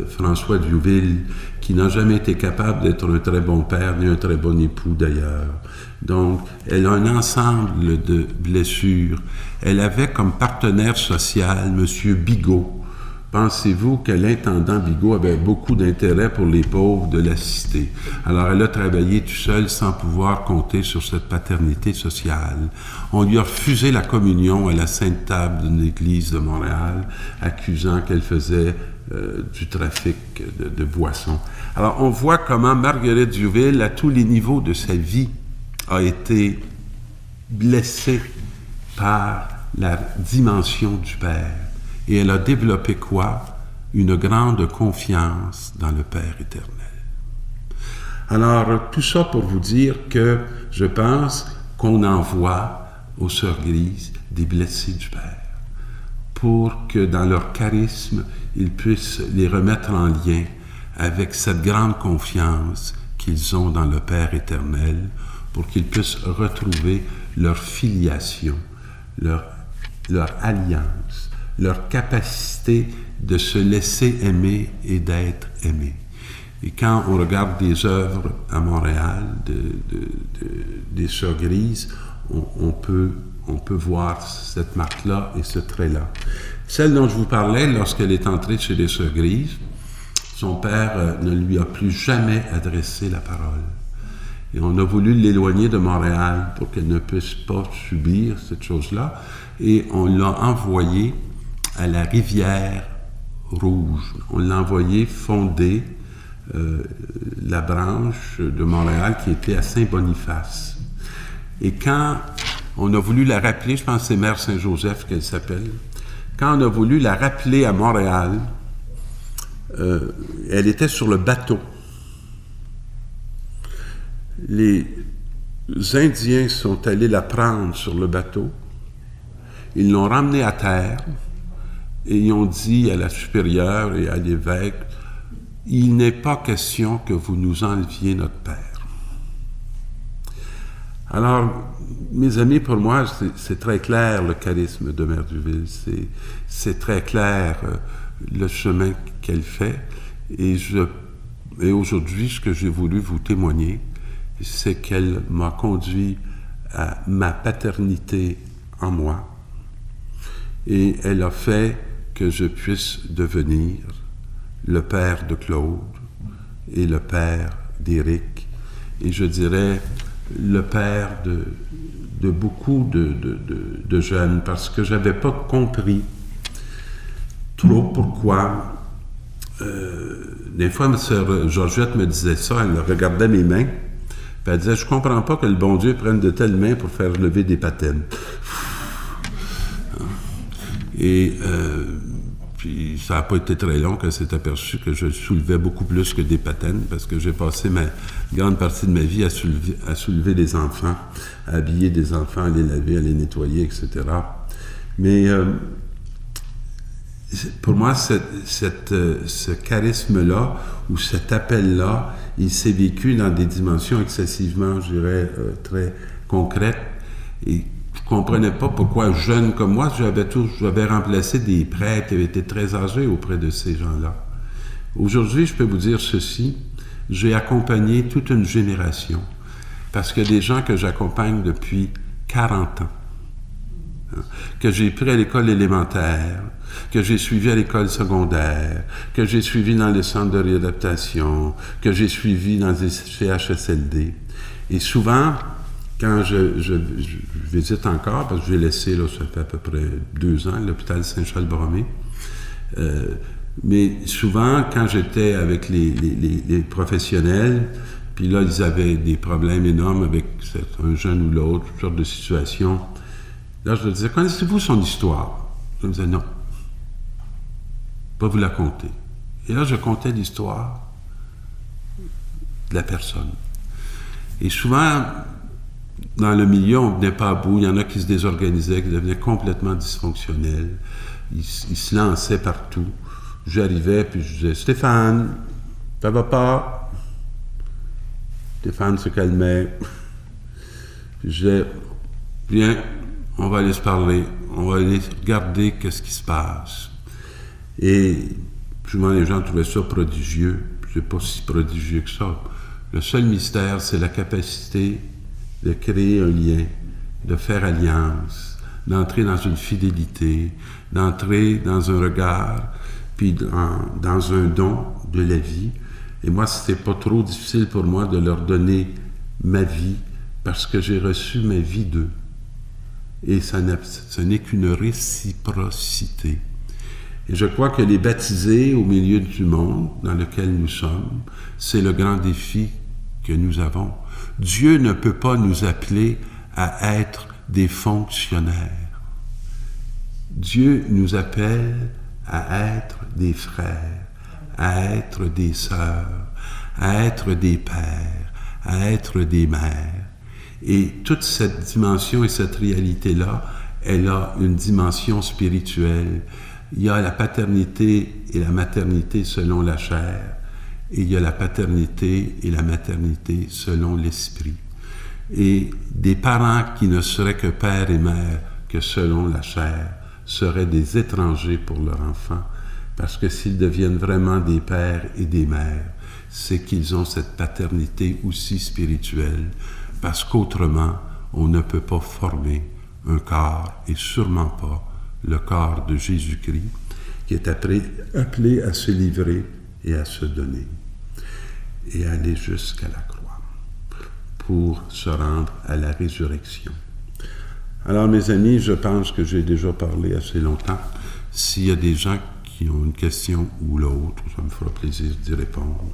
François Duville, qui n'a jamais été capable d'être un très bon père, ni un très bon époux d'ailleurs. Donc, elle a un ensemble de blessures. Elle avait comme partenaire social M. Bigot. Pensez-vous que l'intendant Bigot avait beaucoup d'intérêt pour les pauvres de la cité? Alors, elle a travaillé tout seule sans pouvoir compter sur cette paternité sociale. On lui a refusé la communion à la Sainte Table d'une église de Montréal, accusant qu'elle faisait du trafic de boissons. Alors, on voit comment Marguerite Duville, à tous les niveaux de sa vie, a été blessée par la dimension du Père. Et elle a développé quoi? Une grande confiance dans le Père éternel. Alors, tout ça pour vous dire que je pense qu'on envoie aux Sœurs Grises des blessés du Père pour que dans leur charisme, ils puissent les remettre en lien avec cette grande confiance qu'ils ont dans le Père éternel, pour qu'ils puissent retrouver leur filiation, leur alliance, leur capacité de se laisser aimer et d'être aimé. Et quand on regarde des œuvres à Montréal, des Sœurs Grises, on peut voir cette marque-là et ce trait-là. Celle dont je vous parlais, lorsqu'elle est entrée chez les Sœurs Grises, son père ne lui a plus jamais adressé la parole. Et on a voulu l'éloigner de Montréal pour qu'elle ne puisse pas subir cette chose-là. Et on l'a envoyé à la Rivière Rouge. On l'a envoyé fonder la branche de Montréal qui était à Saint-Boniface. Et quand on a voulu la rappeler, je pense que c'est Mère Saint-Joseph qu'elle s'appelle, quand on a voulu la rappeler à Montréal, elle était sur le bateau. Les Indiens sont allés la prendre sur le bateau, ils l'ont ramenée à terre et ils ont dit à la supérieure et à l'évêque, « Il n'est pas question que vous nous enleviez notre Père. » Alors, mes amis, pour moi, c'est très clair le charisme de Mère Duville, c'est très clair le chemin qu'elle fait, et aujourd'hui, ce que j'ai voulu vous témoigner, c'est qu'elle m'a conduit à ma paternité en moi et elle a fait que je puisse devenir le père de Claude et le père d'Éric et je dirais le père de beaucoup de jeunes parce que je n'avais pas compris trop pourquoi. Des fois, ma sœur Georgette me disait ça, elle regardait mes mains, puis elle disait « Je comprends pas que le bon Dieu prenne de telles mains pour faire lever des patènes. » Et puis ça n'a pas été très long qu'elle s'est aperçue que je soulevais beaucoup plus que des patènes, parce que j'ai passé ma grande partie de ma vie à soulever des enfants, à habiller des enfants, à les laver, à les nettoyer, etc. Mais pour moi, ce charisme-là, ou cet appel-là, il s'est vécu dans des dimensions excessivement, je dirais, très concrètes. Et je ne comprenais pas pourquoi, jeune comme moi, j'avais remplacé des prêtres qui avaient été très âgés auprès de ces gens-là. Aujourd'hui, je peux vous dire ceci, j'ai accompagné toute une génération, parce qu'il y a des gens que j'accompagne depuis 40 ans, que j'ai pris à l'école élémentaire, que j'ai suivi à l'école secondaire, que j'ai suivi dans les centres de réadaptation, que j'ai suivi dans des CHSLD. Et souvent, quand je visite encore, parce que j'ai laissé, là, ça fait à peu près 2 ans, l'hôpital Saint-Charles-Borromée, mais souvent, quand j'étais avec les professionnels, puis là, ils avaient des problèmes énormes avec un jeune ou l'autre, toutes sortes de situations, là, je leur disais, connaissez-vous son histoire? Je me disais, non. Pas vous la conter. Et là, je contais l'histoire de la personne. Et souvent, dans le milieu, on ne venait pas à bout. Il y en a qui se désorganisaient, qui devenaient complètement dysfonctionnels. Ils se lançaient partout. J'arrivais, puis je disais, Stéphane, ça va pas? Stéphane se calmait. Puis je disais, viens, on va aller se parler. On va aller regarder qu'est-ce qui se passe. Et souvent, les gens trouvaient ça prodigieux. C'est pas si prodigieux que ça. Le seul mystère, c'est la capacité de créer un lien, de faire alliance, d'entrer dans une fidélité, d'entrer dans un regard, puis dans un don de la vie. Et moi, c'était pas trop difficile pour moi de leur donner ma vie, parce que j'ai reçu ma vie d'eux. Et ce n'est qu'une réciprocité. Et je crois que les baptisés au milieu du monde dans lequel nous sommes, c'est le grand défi que nous avons. Dieu ne peut pas nous appeler à être des fonctionnaires. Dieu nous appelle à être des frères, à être des sœurs, à être des pères, à être des mères. Et toute cette dimension et cette réalité-là, elle a une dimension spirituelle. Il y a la paternité et la maternité selon la chair, et il y a la paternité et la maternité selon l'esprit. Et des parents qui ne seraient que père et mère que selon la chair seraient des étrangers pour leur enfant, parce que s'ils deviennent vraiment des pères et des mères, c'est qu'ils ont cette paternité aussi spirituelle, parce qu'autrement, on ne peut pas former un corps, et sûrement pas le corps de Jésus-Christ, qui est appelé à se livrer et à se donner, et aller jusqu'à la croix, pour se rendre à la résurrection. Alors, mes amis, je pense que j'ai déjà parlé assez longtemps. S'il y a des gens qui ont une question ou l'autre, ça me fera plaisir d'y répondre.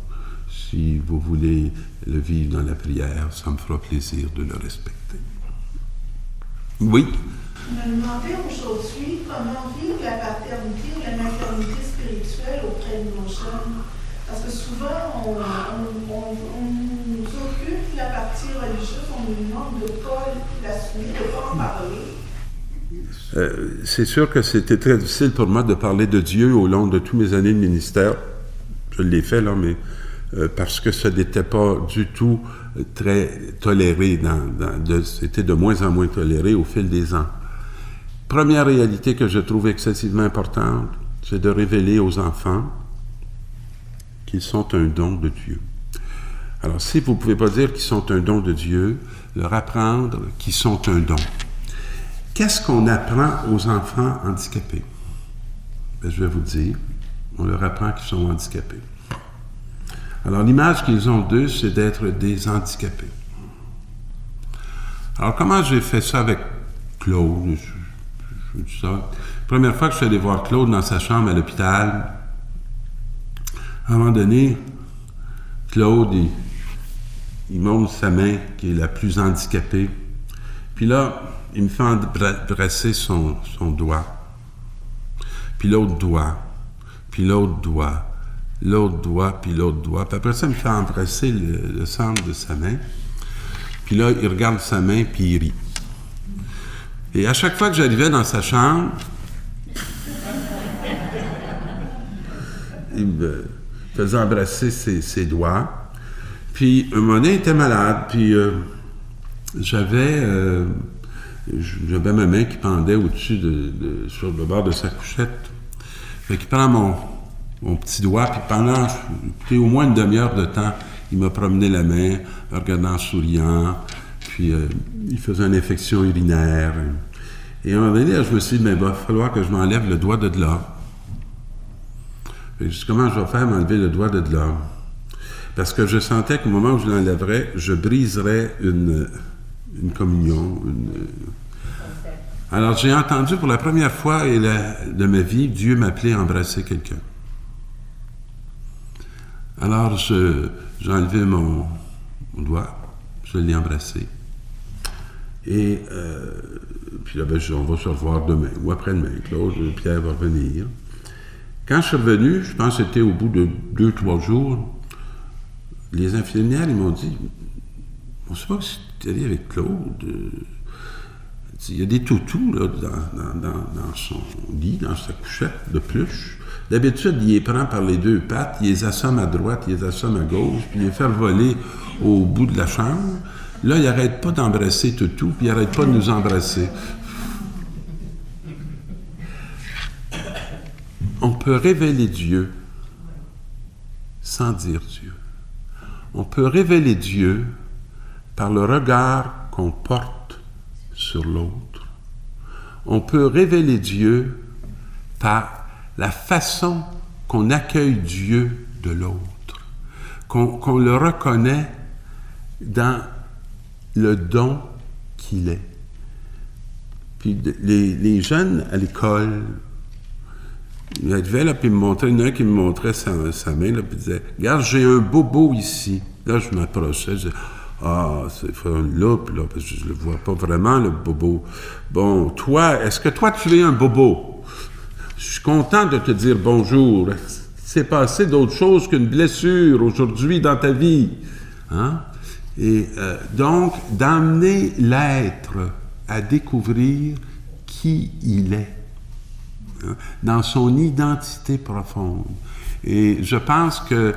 Si vous voulez le vivre dans la prière, ça me fera plaisir de le respecter. Oui? Je me demandais aujourd'hui comment vivre la paternité ou la maternité spirituelle auprès de nos jeunes. Parce que souvent, on nous occupe la partie religieuse, on nous demande de ne pas l'assumer, de ne pas en parler. C'est sûr que c'était très difficile pour moi de parler de Dieu au long de toutes mes années de ministère. Je l'ai fait, là, mais parce que ça n'était pas du tout très toléré. C'était de moins en moins toléré au fil des ans. Première réalité que je trouve excessivement importante, c'est de révéler aux enfants qu'ils sont un don de Dieu. Alors, si vous ne pouvez pas dire qu'ils sont un don de Dieu, leur apprendre qu'ils sont un don. Qu'est-ce qu'on apprend aux enfants handicapés? Ben, je vais vous le dire. On leur apprend qu'ils sont handicapés. Alors, l'image qu'ils ont d'eux, c'est d'être des handicapés. Alors, comment j'ai fait ça avec Claude? Je dis ça. La première fois que je suis allé voir Claude dans sa chambre à l'hôpital, à un moment donné, Claude, il montre sa main qui est la plus handicapée. Puis là, il me fait embrasser son doigt. Puis l'autre doigt. Puis l'autre doigt. L'autre doigt, puis l'autre doigt. Puis après ça, il me fait embrasser le centre de sa main. Puis là, il regarde sa main, puis il rit. Et à chaque fois que j'arrivais dans sa chambre, il me faisait embrasser ses doigts. Puis, un moment donné, il était malade. Puis, j'avais ma main qui pendait au-dessus sur le bord de sa couchette. Fait qu'il prend mon petit doigt, puis pendant au moins une demi-heure de temps, il m'a promené la main, en regardant, en souriant, puis il faisait une infection urinaire. Et à un moment donné, je me suis dit, mais il va falloir que je m'enlève le doigt de là. Fait que je dis, comment je vais faire m'enlever le doigt de là? Parce que je sentais qu'au moment où je l'enlèverais, je briserais une communion. Alors, j'ai entendu pour la première fois de ma vie, Dieu m'appeler à embrasser quelqu'un. Alors, j'ai enlevé mon doigt, je l'ai embrassé. Et puis là, on va se revoir demain ou après-demain. Claude, Pierre va revenir. Quand je suis revenu, je pense que c'était au bout de 2-3 jours, les infirmières, ils m'ont dit, on ne sait pas si tu es allé avec Claude. Il y a des toutous là, dans son lit, dans sa couchette de pluche. D'habitude, il les prend par les deux pattes, il les assomme à droite, il les assomme à gauche, puis il les fait voler au bout de la chambre. Là, il n'arrête pas d'embrasser toutou, puis il n'arrête pas de nous embrasser. On peut révéler Dieu sans dire Dieu. On peut révéler Dieu par le regard qu'on porte sur l'autre. On peut révéler Dieu par la façon qu'on accueille Dieu de l'autre, qu'on le reconnaît dans le don qu'il est. Puis les jeunes à l'école, il arrivait là, puis il y en a un qui me montrait sa main, là, puis il disait « Regarde, j'ai un bobo ici. » Là, je m'approchais, je disais « Ah, c'est une loupe, là, parce que je ne le vois pas vraiment, le bobo. Bon, toi, est-ce que toi, tu es un bobo? Je suis content de te dire bonjour. Il s'est passé d'autre chose qu'une blessure aujourd'hui dans ta vie. Hein? » Et donc, d'amener l'être à découvrir qui il est, hein, dans son identité profonde. Et je pense que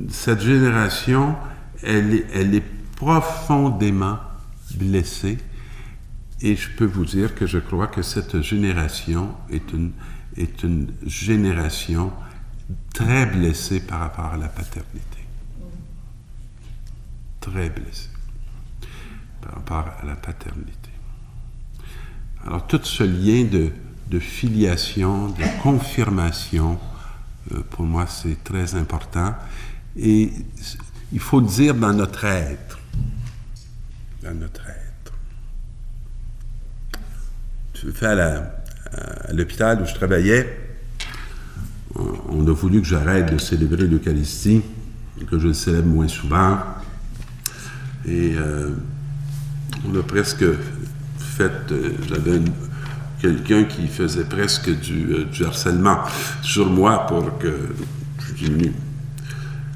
cette génération, elle est profondément blessée. Et je peux vous dire que je crois que cette génération est une génération très blessée par rapport à la paternité. Très blessée par rapport à la paternité. Alors, tout ce lien de filiation, de confirmation, pour moi, c'est très important. Et il faut le dire dans notre être. Dans notre être. Tu fais à l'hôpital où je travaillais, on a voulu que j'arrête de célébrer l'Eucharistie et que je le célèbre moins souvent. Et on a presque fait... j'avais quelqu'un qui faisait presque du harcèlement sur moi pour que je diminue.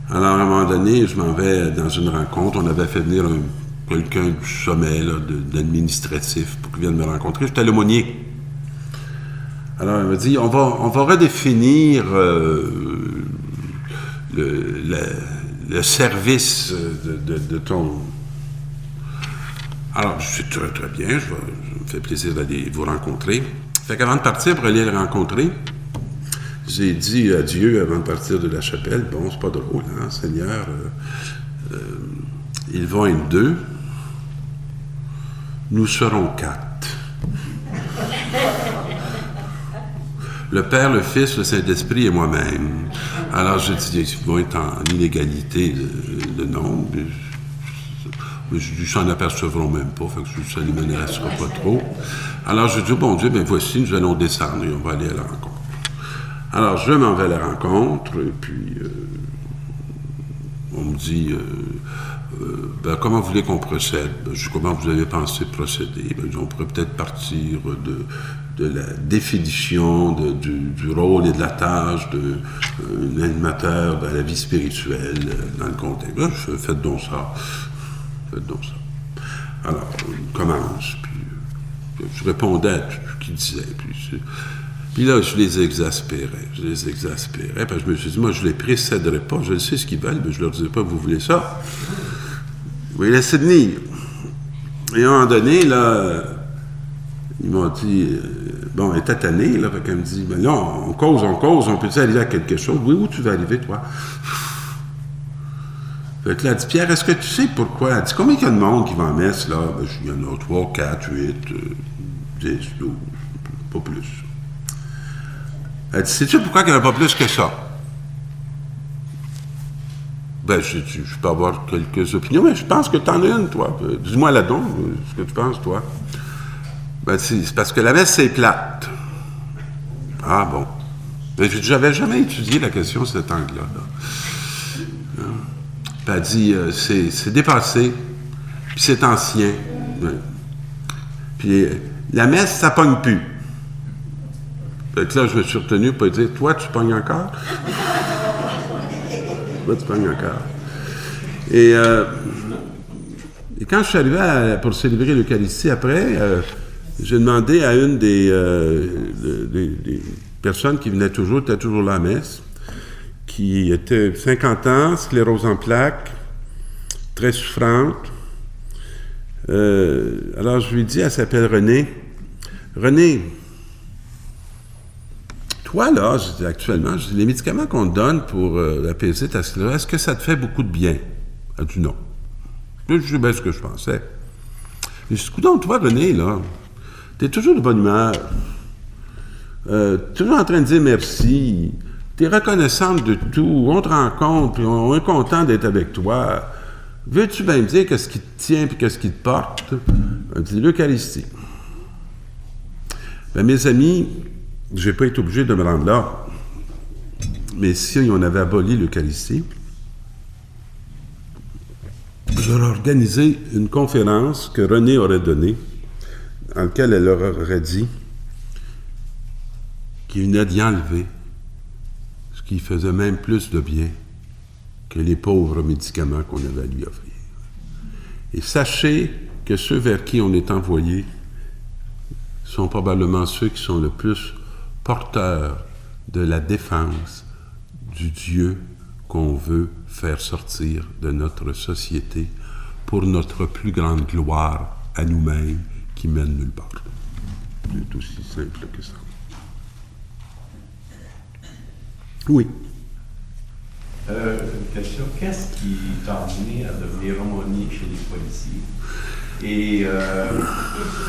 Alors, à un moment donné, je m'en vais dans une rencontre. On avait fait venir quelqu'un du sommet, là, d'administratif, pour qu'il vienne me rencontrer. J'étais l'aumônier. Alors, il m'a dit, on va redéfinir le service de ton... Alors, je suis très, très bien, ça me fait plaisir d'aller vous rencontrer. Fait qu'avant de partir pour aller le rencontrer, j'ai dit adieu avant de partir de la chapelle. Bon, c'est pas drôle, hein, Seigneur, Ils vont être 2. Nous serons 4. Le Père, le Fils, le Saint-Esprit et moi-même. Alors, je dis, ils vont être en inégalité de nombre. Ils s'en apercevront même pas, fait que ça ne les menacera pas trop. Alors, je dis, bon Dieu, ben voici, nous allons descendre et on va aller à la rencontre. Alors, je m'en vais à la rencontre, et puis on me dit, comment vous voulez qu'on procède? Ben, je dis, comment vous avez pensé procéder? Ben, on pourrait peut-être partir de la définition du rôle et de la tâche d'un animateur dans la vie spirituelle, dans le contexte. Ben, faites donc ça. Alors, on commence, puis je répondais à tout ce qu'ils disaient, puis là, je les exaspérais, parce que je me suis dit, moi, je les précéderai pas, je sais ce qu'ils veulent, mais je leur disais pas, vous voulez ça? Vous les laissez venir. Et à un moment donné, là, ils m'ont dit, bon, elle était tannée, là, fait qu'elle me dit, ben là, on cause, on peut-il arriver à quelque chose? Oui, où tu vas arriver, toi? Fait que là, elle dit, Pierre, est-ce que tu sais pourquoi? Elle dit, combien il y a de monde qui va en messe, là? Ben, il y en a 3, 4, 8, 10, 12, pas plus. Elle dit, sais-tu pourquoi il n'y en a pas plus que ça? Ben, je peux avoir quelques opinions, mais je pense que tu en as une, toi. Dis-moi là-dedans, ce que tu penses, toi. Ben, c'est parce que la messe, c'est plate. Ah, bon. Mais j'avais jamais étudié la question de cet angle-là. Puis elle dit, c'est dépassé, puis c'est ancien. Puis la messe, ça pogne plus. Fait que là, je me suis retenu pour dire, toi, tu pognes encore? Toi, tu pognes encore. Et quand je suis arrivé pour célébrer l'Eucharistie après, j'ai demandé à une des personnes qui était toujours là à messe, qui était 50 ans, sclérose en plaques, très souffrante. Alors, je lui dis, elle s'appelle Renée. Renée, toi, là, je dis, actuellement, les médicaments qu'on te donne pour apaiser ta sclérose, est-ce que ça te fait beaucoup de bien? Elle dit non. Je dis bien ce que je pensais. Je dis, coudonc, toi, Renée, là, t'es toujours de bonne humeur. Toujours en train de dire merci. T'es reconnaissante de tout. On te rencontre, puis on est content d'être avec toi. Veux-tu bien me dire qu'est-ce qui te tient, puis qu'est-ce qui te porte? Elle dit, l'Eucharistie. Ben, mes amis, je n'ai pas été obligé de me rendre là. Mais si on avait aboli l'Eucharistie, j'aurais organisé une conférence que Renée aurait donnée, dans laquelle elle leur aurait dit qu'il venait d'y enlever ce qui faisait même plus de bien que les pauvres médicaments qu'on avait à lui offrir. Et sachez que ceux vers qui on est envoyé sont probablement ceux qui sont le plus porteurs de la défense du Dieu qu'on veut faire sortir de notre société pour notre plus grande gloire à nous-mêmes qui mène nulle part. C'est aussi simple que ça. Oui. Une question. Qu'est-ce qui t'a amené à devenir aumônier chez les policiers? Et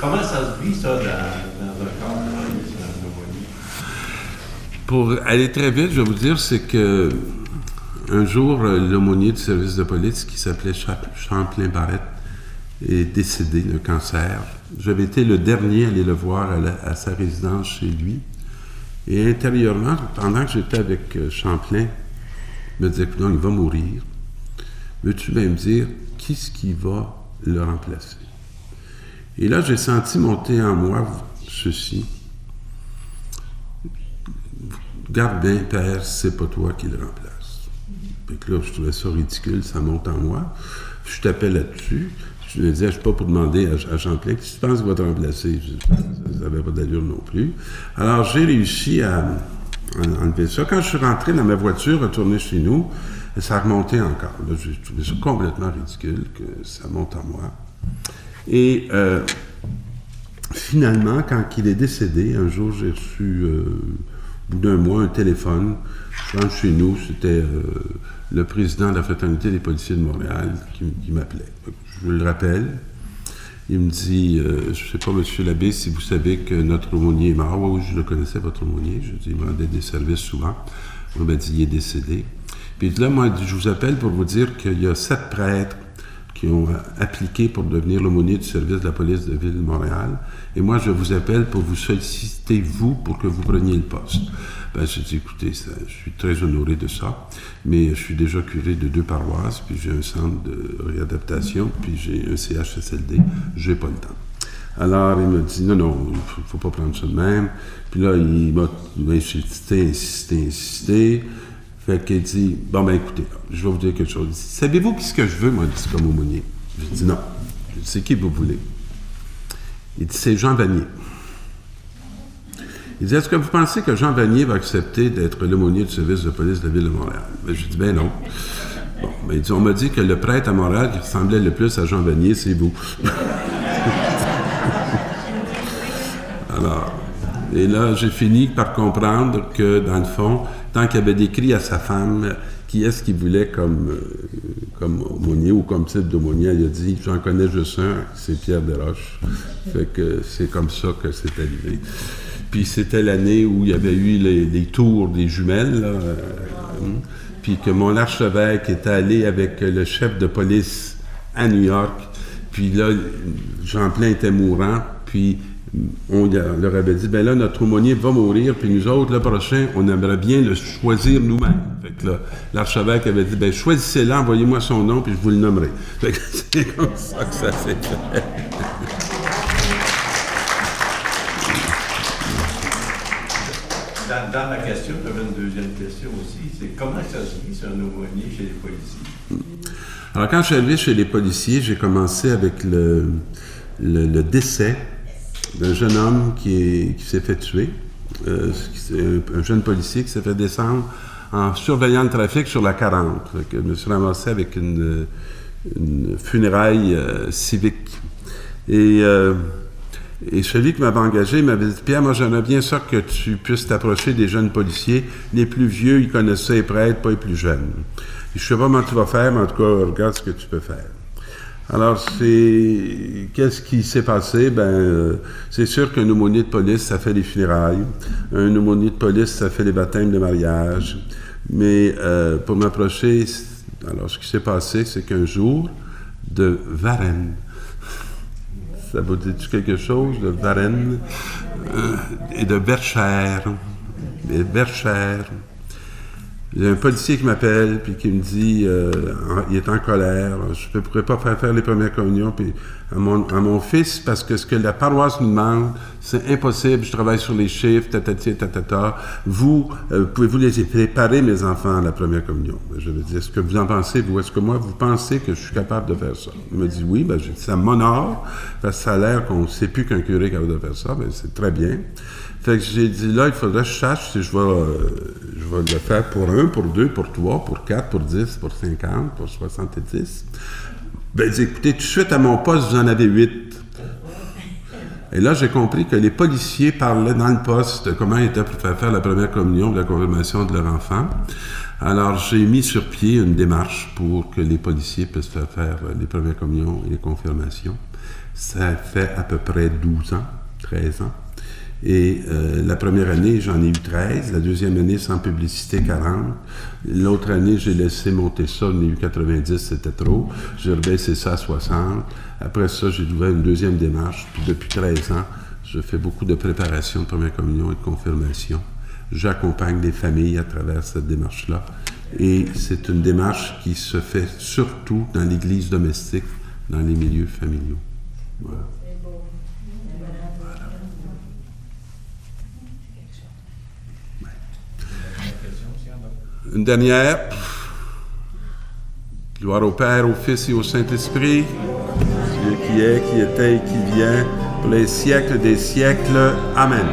comment ça se vit, ça, dans un corps de police, un aumônier? Pour aller très vite, je vais vous dire, c'est que un jour, l'aumônier du service de police, qui s'appelait Champlain Barrette, est décédé d'un cancer. J'avais été le dernier à aller le voir à sa résidence chez lui. Et intérieurement, pendant que j'étais avec Champlain, je me disais, non, il va mourir. Veux-tu bien me dire qui est-ce qui va le remplacer? Et là, j'ai senti monter en moi ceci. Garde bien, Père, c'est pas toi qui le remplace. Fait que là, je trouvais ça ridicule, ça monte en moi. Je tapais là-dessus. Je me disais, je ne suis pas pour demander à Champlain, qu'est-ce que tu penses qu'il va te remplacer? Ça n'avait pas d'allure non plus. Alors, j'ai réussi à enlever ça. Quand je suis rentré dans ma voiture, retourné chez nous, ça remontait encore. Là, j'ai trouvé ça complètement ridicule que ça monte en moi. Et finalement, quand il est décédé, un jour, j'ai reçu Au bout d'un mois, un téléphone. Je rentre chez nous, c'était le président de la Fraternité des policiers de Montréal qui m'appelait. Je le rappelle. Il me dit, je ne sais pas, monsieur l'abbé, si vous savez que notre aumônier est mort. Oui, je le connaissais, votre aumônier. Je dis, il me rendait des services souvent. On m'a dit, il est décédé. Puis là, moi, je vous appelle pour vous dire qu'il y a 7 prêtres qui ont appliqué pour devenir l'aumônier du service de la police de ville de Montréal. Et moi, je vous appelle pour vous solliciter, vous, pour que vous preniez le poste. Ben, j'ai dit, écoutez, je suis très honoré de ça, mais je suis déjà curé de 2 paroisses, puis j'ai un centre de réadaptation, puis j'ai un CHSLD, j'ai pas le temps. Alors, il m'a dit, non, il faut pas prendre ça de même. Puis là, il m'a insisté. Fait qu'il dit, bon, ben écoutez, je vais vous dire quelque chose. Il dit, savez-vous qu'est-ce que je veux, moi, comme aumônier? J'ai dit, non. Je dis, c'est qui vous voulez? Il dit, c'est Jean Vanier. Il dit, est-ce que vous pensez que Jean Vanier va accepter d'être l'aumônier du service de police de la ville de Montréal? Ben, je dis, ben non. Bon, ben, il dit, on m'a dit que le prêtre à Montréal qui ressemblait le plus à Jean Vanier, c'est vous. Alors, et là, j'ai fini par comprendre que, dans le fond, tant qu'il avait décrit à sa femme qui est-ce qu'il voulait comme aumônier ou comme type d'aumônier, il a dit, j'en connais juste un, c'est Pierre Desroches. Fait que c'est comme ça que c'est arrivé. Puis c'était l'année où il y avait eu les tours des jumelles, là, puis que mon archevêque était allé avec le chef de police à New York, puis là, Jean Plain était mourant, puis on leur avait dit, ben là, notre aumônier va mourir, puis nous autres, le prochain, on aimerait bien le choisir nous-mêmes. Fait que là, l'archevêque avait dit, ben choisissez-le, envoyez-moi son nom, puis je vous le nommerai. Fait que c'est comme ça que ça s'est fait. Dans ma question, j'avais une deuxième question aussi, c'est comment ça se vit, un aumônier chez les policiers? Alors, quand je suis arrivé chez les policiers, j'ai commencé avec le décès d'un jeune homme qui s'est fait tuer, un jeune policier qui s'est fait descendre en surveillant le trafic sur la 40. Fait que je me suis ramassé avec une funéraille civique. Et celui qui m'avait engagé m'avait dit, Pierre, moi j'aimerais bien ça que tu puisses t'approcher des jeunes policiers. Les plus vieux, ils connaissaient les prêtres, pas les plus jeunes. Et je sais pas comment tu vas faire, mais en tout cas, regarde ce que tu peux faire. Alors, qu'est-ce qui s'est passé? C'est sûr qu'un aumônier de police, ça fait les funérailles. Un aumônier de police, ça fait les baptêmes de mariage. Mais pour m'approcher, alors ce qui s'est passé, c'est qu'un jour, de Varennes, ça vous dit quelque chose, de Varennes, et de Verchères, il y a un policier qui m'appelle, puis qui me dit, il est en colère, je ne pourrais pas faire les premières communions puis à mon fils, parce que ce que la paroisse nous demande, c'est impossible, je travaille sur les chiffres, tatata. Vous, pouvez-vous les préparer, mes enfants, à la première communion? Je lui dis, est-ce que vous en pensez, vous? Est-ce que moi, vous pensez que je suis capable de faire ça? Il me dit, oui, j'ai dit, ça m'honore, parce que ça a l'air qu'on ne sait plus qu'un curé est capable de faire ça, c'est très bien. Fait que j'ai dit, là, il faudrait que je sache si je vais le faire pour 1, pour 2, pour 3, pour 4, pour 10, pour 50, pour 70. Il dit, écoutez, tout de suite à mon poste, vous en avez 8. Et là, j'ai compris que les policiers parlaient dans le poste de comment ils étaient pour faire la première communion, de la confirmation de leur enfant. Alors, j'ai mis sur pied une démarche pour que les policiers puissent faire les premières communions et les confirmations. Ça fait à peu près 12 ans, 13 ans. Et la première année, j'en ai eu 13. La deuxième année, sans publicité, 40. L'autre année, j'ai laissé monter ça. J'en ai eu 90, c'était trop. J'ai rebaissé ça à 60. Après ça, j'ai ouvert une deuxième démarche. Puis depuis 13 ans, je fais beaucoup de préparation de première communion et de confirmation. J'accompagne les familles à travers cette démarche-là. Et c'est une démarche qui se fait surtout dans l'Église domestique, dans les milieux familiaux. Voilà. Une dernière. Gloire au Père, au Fils et au Saint-Esprit, Dieu qui est, qui était et qui vient, pour les siècles des siècles. Amen.